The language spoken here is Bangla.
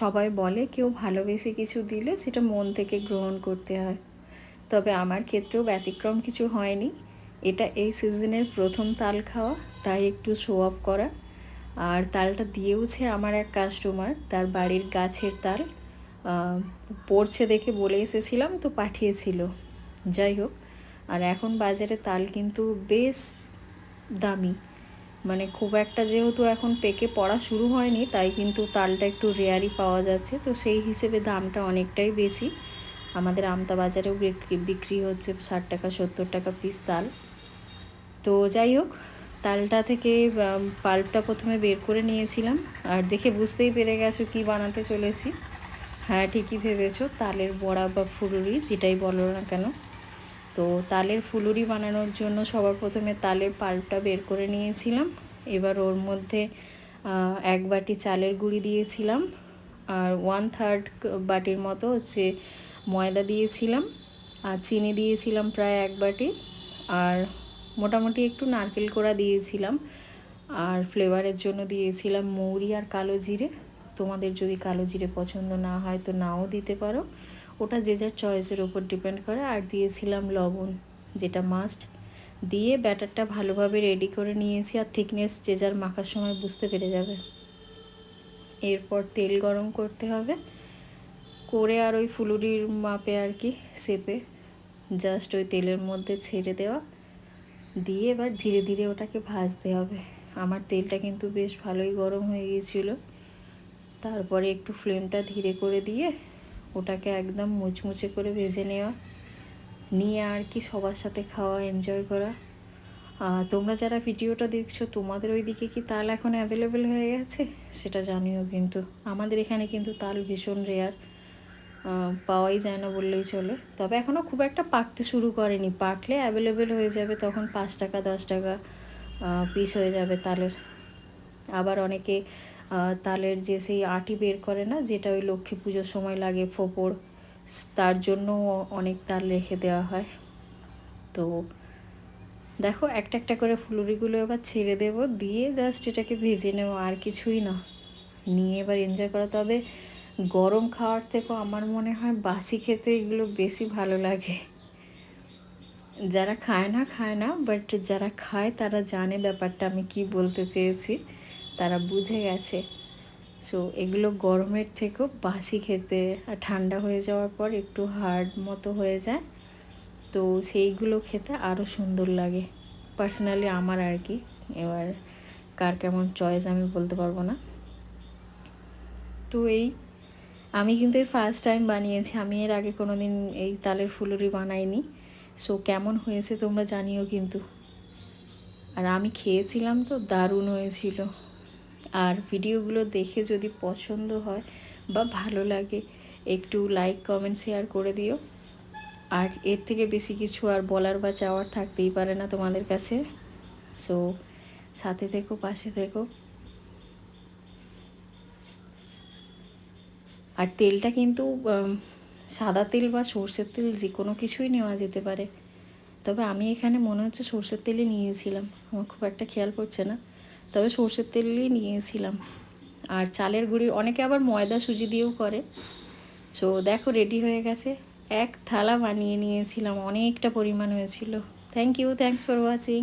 সবাই বলে কেউ ভালোবেসে কিছু দিলে সেটা মন থেকে গ্রহণ করতে হয়, তবে আমার ক্ষেত্রেও ব্যতিক্রম কিছু হয়নি। এটা এই সিজনের প্রথম তাল খাওয়া, তাই একটু শো অফ করা। আর তালটা দিয়েওছে আমার এক কাস্টমার, তার বাড়ির গাছের তাল পড়ছে দেখে বলে এসেছিলাম, তো পাঠিয়েছিল। যাই হোক, আর এখন বাজারে তাল কিন্তু বেশ দামি, মানে খুব একটা যেহেতু এখন পেকে পড়া শুরু হয়নি, তাই কিন্তু তালটা একটু রেয়ারই পাওয়া যাচ্ছে, তো সেই হিসেবে দামটা অনেকটাই বেশি। আমাদের আমতা বাজারেও বিক্রি হচ্ছে 60 টাকা 70 টাকা পিস তাল। তো যাই হোক, তালটা থেকে পাল্পটা প্রথমে বের করে নিয়েছিলাম। আর দেখে বুঝতেই পেরে গেছো কি বানাতে চলেছি। হ্যাঁ, ঠিকই ভেবেছো, তালের বড়া বা ফুলুরি যেটাই বলো না কেন। তো তালের ফুলুরি বানানোর জন্য সবার প্রথমে তালের পাল্পটা বের করে নিয়েছিলাম। এবার ওর মধ্যে 1 বাটি চালের গুঁড়ি দিয়েছিলাম, আর 1/3 বাটির মতো হচ্ছে ময়দা দিয়েছিলাম, আর চিনি দিয়েছিলাম প্রায় 1 বাটি, আর মোটামুটি একটু নারকেল কোড়া দিয়েছিলাম, আর ফ্লেভারের জন্য দিয়েছিলাম মৌরি আর কালো জিরে। তোমাদের যদি কালো জিরে পছন্দ না হয় তো নাও দিতে পারো, ওটা যে যার চয়েসের ওপর ডিপেন্ড করে। আর দিয়েছিলাম লবণ, যেটা মাস্ট। দিয়ে ব্যাটারটা ভালোভাবে রেডি করে নিয়েছি, আর থিকনেস যে যার মাখার সময় বুঝতে পেরে যাবে। এরপর তেল গরম করতে হবে, করে আর ওই ফুলুরির মাপে আর কি শেপে জাস্ট ওই তেলের মধ্যে ছেড়ে দেওয়া, দিয়ে এবার ধীরে ধীরে ওটাকে ভাজতে হবে। আমার তেলটা কিন্তু বেশ ভালোই গরম হয়ে গিয়েছিলো। তারপরে একটু ফ্লেমটা ধীরে করে দিয়ে ওটাকে একদম মুচমুচে করে ভেজে নেওয়া, নিয়ে আর কি সবার সাথে খাওয়া, এনজয় করা। তোমরা যারা ভিডিওটা দেখছো, তোমাদের ওই দিকে কি তাল এখন অ্যাভেলেবেল হয়ে গেছে সেটা জানিও। কিন্তু আমাদের এখানে কিন্তু তাল ভীষণ রেয়ার, পাওয়াই যায় না বললেই চলে। তবে এখনও খুব একটা পাকতে শুরু করেনি, পাকলে অ্যাভেলেবেল হয়ে যাবে, তখন 5 টাকা 10 টাকা পিস হয়ে যাবে তালের। আবার অনেকে তালের যে সেই আটি বের করে না, যেটা ওই লক্ষ্মী পুজোর সময় লাগে ফোঁপড়, তার জন্য অনেক তাল রেখে দেওয়া হয়। তো দেখো, একটা একটা করে ফুলুরিগুলো এবার ছেড়ে দেব, দিয়ে জাস্ট এটাকে ভেজে নেব, আর কিছুই না। নিয়ে এবার এনজয় করা। তবে গরম খাওয়ার থেকেও আমার মনে হয় বাসি খেতে এগুলো বেশি ভালো লাগে। যারা খায় না, বাট যারা খায় তারা জানে ব্যাপারটা আমি কি বলতে চেয়েছি, তারা বুঝে গেছে। সো এগুলো গরমের থেকেও বাসি খেতে, আর ঠান্ডা হয়ে যাওয়ার পর একটু হার্ড মতো হয়ে যায়, তো সেইগুলো খেতে আরও সুন্দর লাগে পার্সোনালি আমার আর কি। এবার কার কেমন চয়েস আমি বলতে পারবো না। তো আমি কিন্তু এই ফার্স্ট টাইম বানিয়েছি, আমি এর আগে কোনো দিন এই তালের ফুলুরি বানাইনি। সো কেমন হয়েছে তোমরা জানিও কিন্তু। আর আমি খেয়েছিলাম তো দারুণ হয়েছিল। আর ভিডিওগুলো দেখে যদি পছন্দ হয় বা ভালো লাগে, একটু লাইক কমেন্ট শেয়ার করে দিও। আর এর থেকে বেশি কিছু আর বলার বা চাওয়ার থাকতেই পারে না তোমাদের কাছে। সো সাথে থেকো, পাশে থেকো। আর তেলটা কিন্তু সাদা তেল বা সর্ষের তেল যে কোনো কিছুই নেওয়া যেতে পারে, তবে আমি এখানে মনে হচ্ছে সর্ষের তেলই নিয়েছিলাম, আমার খুব একটা খেয়াল পড়ছে না, তবে সর্ষের তেলই নিয়েছিলাম। আর চালের গুঁড়ি অনেকে আবার ময়দা সুজি দিয়েও করে। সো দেখো, রেডি হয়ে গেছে। 1 থালা বানিয়ে নিয়েছিলাম, অনেকটা পরিমাণ হয়েছিল। Thanks for watching.